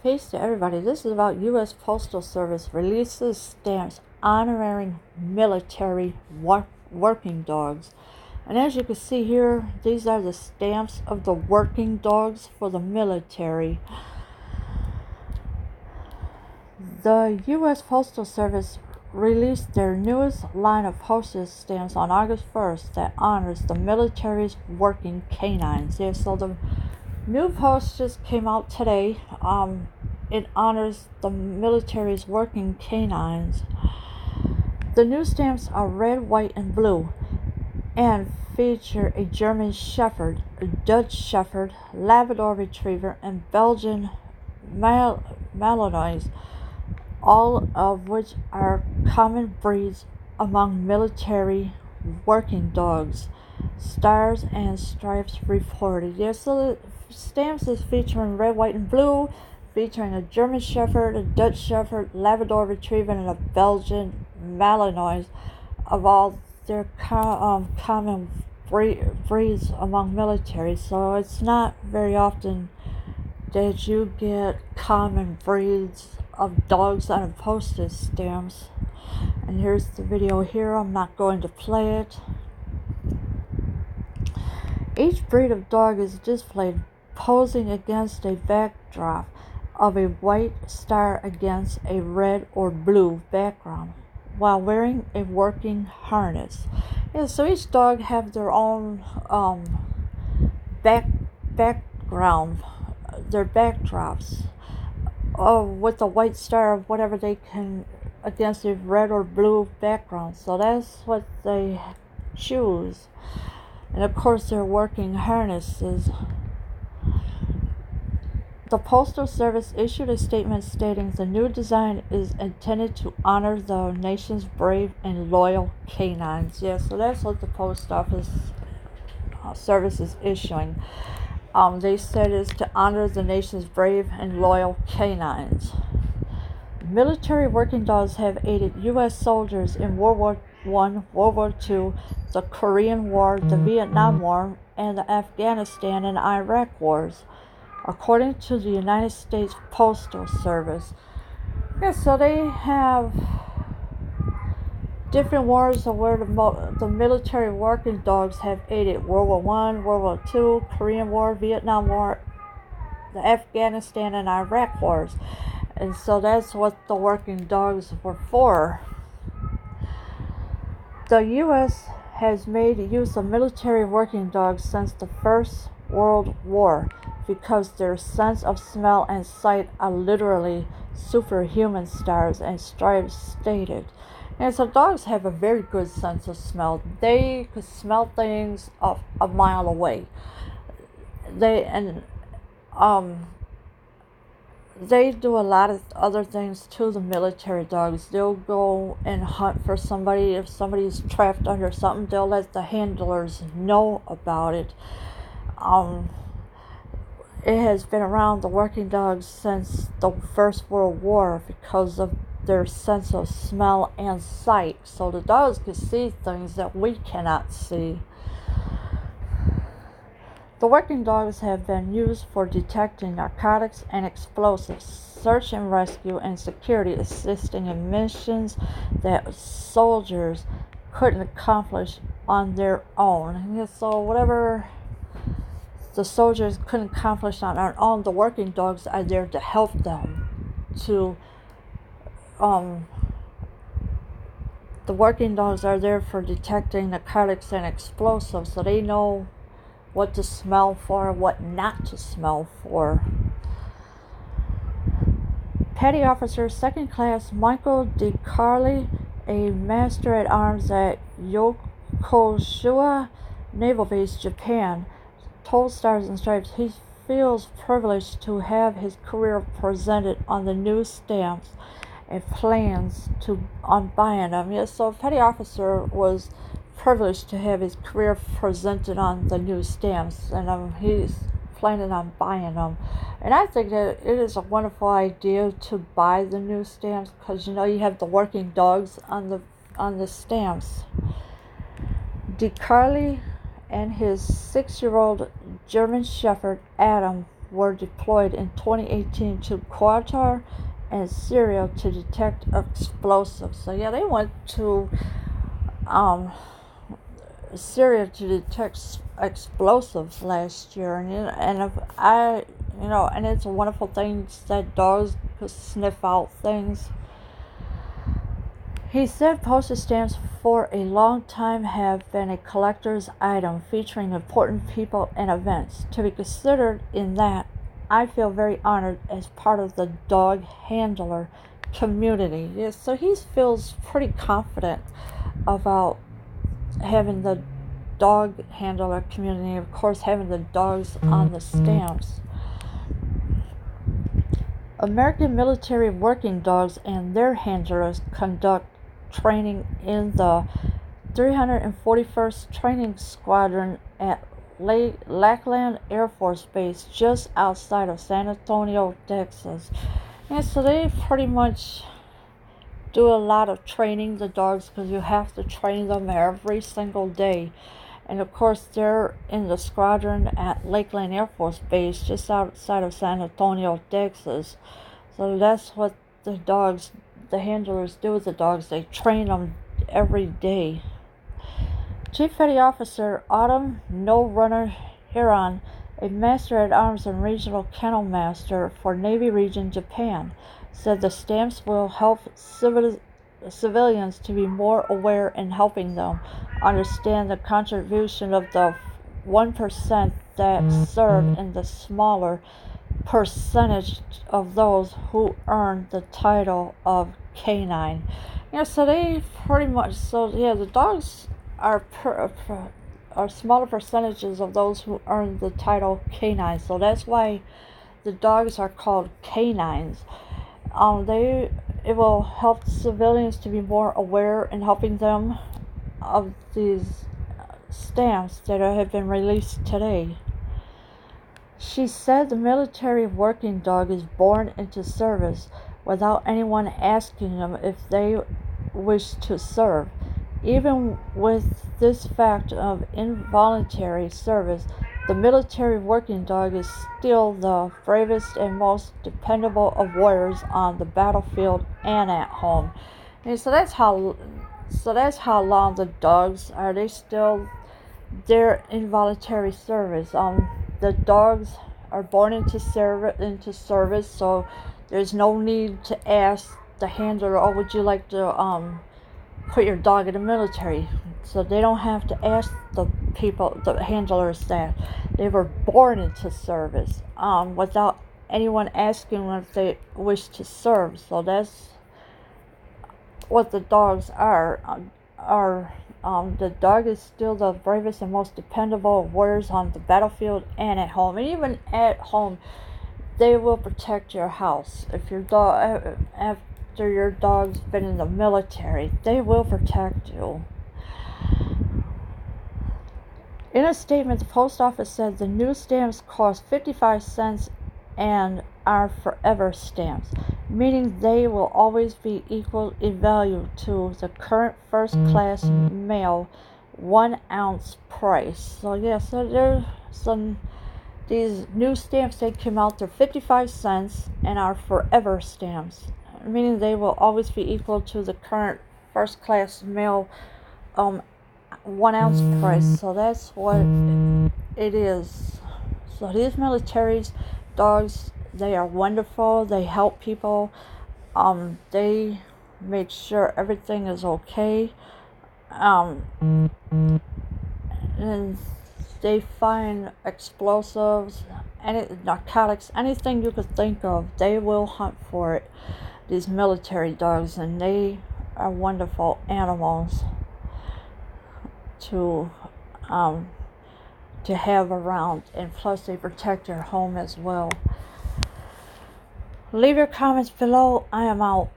Peace to everybody. This is about U.S. Postal Service releases stamps honoring military working dogs. And as you can see here, these are the stamps of the working dogs for the military. The U.S. Postal Service released their newest line of postage stamps on August 1st that honors the military's working canines. Yeah, so the new postage came out today. It honors the military's working canines. The new stamps are red, white, and blue and feature a German Shepherd, a Dutch Shepherd, Labrador Retriever, and Belgian Malinois, all of which are common breeds among military working dogs. Stars and Stripes reported. Yes, so the stamps is featuring red, white, and blue, featuring a German Shepherd, a Dutch Shepherd, Labrador Retriever, and a Belgian Malinois, of all their common breeds among military. So it's not very often that you get common breeds of dogs on postage stamps. And here's the video here. I'm not going to play it. Each breed of dog is displayed posing against a backdrop of a white star against a red or blue background while wearing a working harness. Yeah, so each dog have their own background, their backdrops with a white star of whatever they can against a red or blue background. So that's what they choose. And of course their working harnesses. The Postal Service issued a statement stating the new design is intended to honor the nation's brave and loyal canines. Yeah, so that's what the Post Office Service is issuing. They said it's to honor the nation's brave and loyal canines. Military working dogs have aided U.S. soldiers in World War I, World War II, the Korean War, the Vietnam War, and the Afghanistan and Iraq wars, according to the United States Postal Service. Yeah, so they have different wars of where the military working dogs have aided: World War I, World War II, Korean War, Vietnam War, the Afghanistan and Iraq wars. And so that's what the working dogs were for. The U.S. has made use of military working dogs since the First World War because their sense of smell and sight are literally superhuman, Stars and Stripes stated. And so dogs have a very good sense of smell. They could smell things a mile away. They do a lot of other things to the military dogs. They'll go and hunt for somebody. If somebody's trapped under something, they'll let the handlers know about it. It has been around the working dogs since the First World War because of their sense of smell and sight. So the dogs can see things that we cannot see. The working dogs have been used for detecting narcotics and explosives, search and rescue, and security, assisting in missions that soldiers couldn't accomplish on their own. And so whatever the soldiers couldn't accomplish on their own, the working dogs are there to help them. The working dogs are there for detecting narcotics and explosives, so they know what to smell for, what not to smell for. Petty Officer 2nd Class Michael DeCarli, a Master at Arms at Yokosuka Naval Base, Japan, told Stars and Stripes he feels privileged to have his career presented on the new stamps and plans on buying them. Yes, so Petty Officer was privileged to have his career presented on the new stamps, and he's planning on buying them. And I think that it is a wonderful idea to buy the new stamps because you have the working dogs on the stamps. DeCarli and his 6-year-old German Shepherd Adam were deployed in 2018 to Qatar and Syria to detect explosives. So yeah, they went to um, Syria to detect explosives last year, and if I, and it's a wonderful thing that dogs could sniff out things. He said postage stamps for a long time have been a collector's item featuring important people and events. To be considered in that, I feel very honored as part of the dog handler community. Yeah, so he feels pretty confident about having the dog handler community, of course, having the dogs on the stamps. American military working dogs and their handlers conduct training in the 341st Training Squadron at Lackland Air Force Base just outside of San Antonio, Texas. And so they pretty much do a lot of training the dogs because you have to train them every single day. And of course, they're in the squadron at Lakeland Air Force Base just outside of San Antonio, Texas. So that's what the handlers do with the dogs. They train them every day. Chief Petty Officer Autumn No Runner Huron, a Master at Arms and Regional Kennel Master for Navy Region Japan, said the stamps will help civilians to be more aware in helping them understand the contribution of the 1% that serve and the smaller percentage of those who earn the title of canine. Yeah, so they pretty much, the dogs are smaller percentages of those who earn the title canine. So that's why the dogs are called canines. It will help civilians to be more aware in helping them of these stamps that have been released today. She said the military working dog is born into service without anyone asking them if they wish to serve. Even with this fact of involuntary service, the military working dog is still the bravest and most dependable of warriors on the battlefield and at home. And so that's how long the dogs are. They're involuntary service. The dogs are born into service, so there's no need to ask the handler, "Oh, would you like to put your dog in the military?" So they don't have to ask the handlers that. They were born into service without anyone asking them if they wish to serve. So that's what the dogs are. The dog is still the bravest and most dependable warriors on the battlefield and at home. And even at home, they will protect your house. If your dog, after your dog's been in the military, they will protect you. In a statement, the post office said the new stamps cost 55 cents and are forever stamps, meaning they will always be equal in value to the current first class mail 1 ounce price. So there's these new stamps that came out, they're 55 cents and are forever stamps, meaning they will always be equal to the current first class mail 1 ounce price. So that's what it is. So these military dogs, they are wonderful. They help people. They make sure everything is okay. And they find explosives, narcotics, anything you could think of. They will hunt for it. These military dogs, and they are wonderful animals to have around, and plus they protect your home as well. Leave your comments below. I am out.